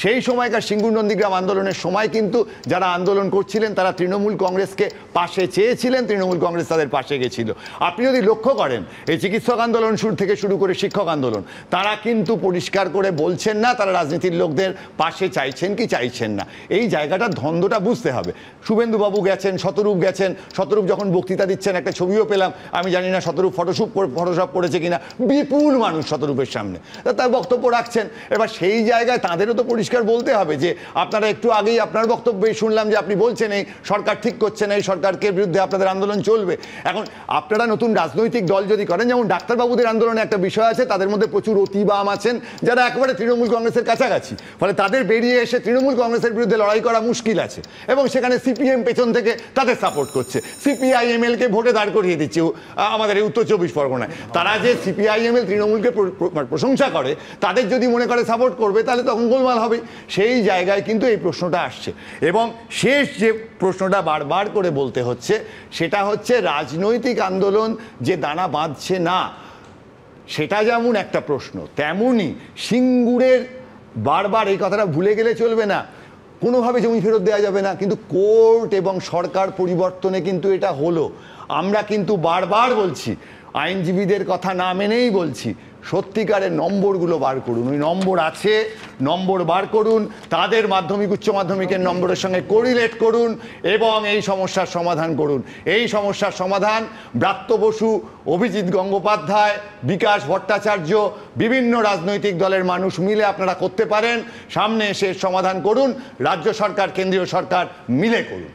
সেই সময়কার সিঙ্গুর নন্দীগ্রাম আন্দোলনের সময় কিন্তু যারা আন্দোলন করছিলেন তারা তৃণমূল কংগ্রেসকে পাশে চেয়েছিলেন, তৃণমূল কংগ্রেস তাদের পাশে গেছিল। আপনি যদি লক্ষ্য করেন এই চিকিৎসক আন্দোলন থেকে শুরু করে শিক্ষক আন্দোলন, তারা কিন্তু পরিষ্কার করে বলছেন না তারা রাজনীতির লোকদের পাশে চাইছেন কি চাইছেন না। এই জায়গাটার ধন্দটা বুঝতে হবে। শুভেন্দুবাবু গেছেন, শতরূপ গেছেন, শতরূপ যখন বক্তৃতা দিচ্ছেন একটা ছবিও পেলাম, আমি জানি না শতরূপ ফটোশপ করেছে কিনা, বিপুল মানুষ শতরূপের সামনে তার বক্তব্য রাখছেন। এবার সেই জায়গায় তাদেরও তো পরিষ্কার বলতে হবে যে আপনারা একটু আগেই আপনার বক্তব্যে শুনলাম যে আপনি বলছেন এই সরকার ঠিক করছে না, এই সরকারকে বিরুদ্ধে আপনাদের আন্দোলন চলবে। এখন আপনারা নতুন রাজনৈতিক দল যদি করেন, যেমন ডাক্তারবাবুদের আন্দোলনে একটা বিষয় আছে, তাদের মধ্যে প্রচুর অতিবাম আছেন যারা একেবারে তৃণমূল কংগ্রেসের কাছাকাছি, ফলে তাদের বেরিয়ে এসে তৃণমূল কংগ্রেসের বিরুদ্ধে লড়াই করা মুশকিল আছে এবং সেখানে সিপিএম পেছন থেকে তাদের সাপোর্ট করছে, সিপিআইএমএলকে ভোটে দাঁড় করিয়ে দিচ্ছে আমাদের এই উত্তর 24 পরগনায়। তারা যে সিপিআইএমএল তৃণমূলকে প্রশংসা করে, তাদের যদি মনে করে সাপোর্ট করবে তাহলে তখন গোলমাল হবে। সেই জায়গায় কিন্তু এই প্রশ্নটা আসছে এবং শেষ যে প্রশ্নটা বারবার করে বলতে হচ্ছে সেটা হচ্ছে রাজনৈতিক আন্দোলন যে দানা বাঁধছে না, সেটা যেমন একটা প্রশ্ন, তেমনি সিঙ্গুরের বারবার এই কথাটা ভুলে গেলে চলবে না, কোনোভাবে জমি ফেরত দেওয়া যাবে না, কিন্তু কোর্ট এবং সরকার পরিবর্তনে কিন্তু এটা হলো। আমরা কিন্তু বারবার বলছি, আইনজীবীদের কথা না মেনেই বলছি, সত্যিকারের নম্বরগুলো বার করুন। ওই নম্বর আছে, নম্বর বার করুন, তাদের মাধ্যমিক উচ্চ মাধ্যমিকের নম্বরের সঙ্গে কোরিলেট করুন এবং এই সমস্যার সমাধান করুন। এই সমস্যার সমাধান ব্রাত্য বসু, অভিজিৎ গঙ্গোপাধ্যায়, বিকাশ ভট্টাচার্য, বিভিন্ন রাজনৈতিক দলের মানুষ মিলে আপনারা করতে পারেন। সামনে এসে সমাধান করুন, রাজ্য সরকার কেন্দ্রীয় সরকার মিলে করুন।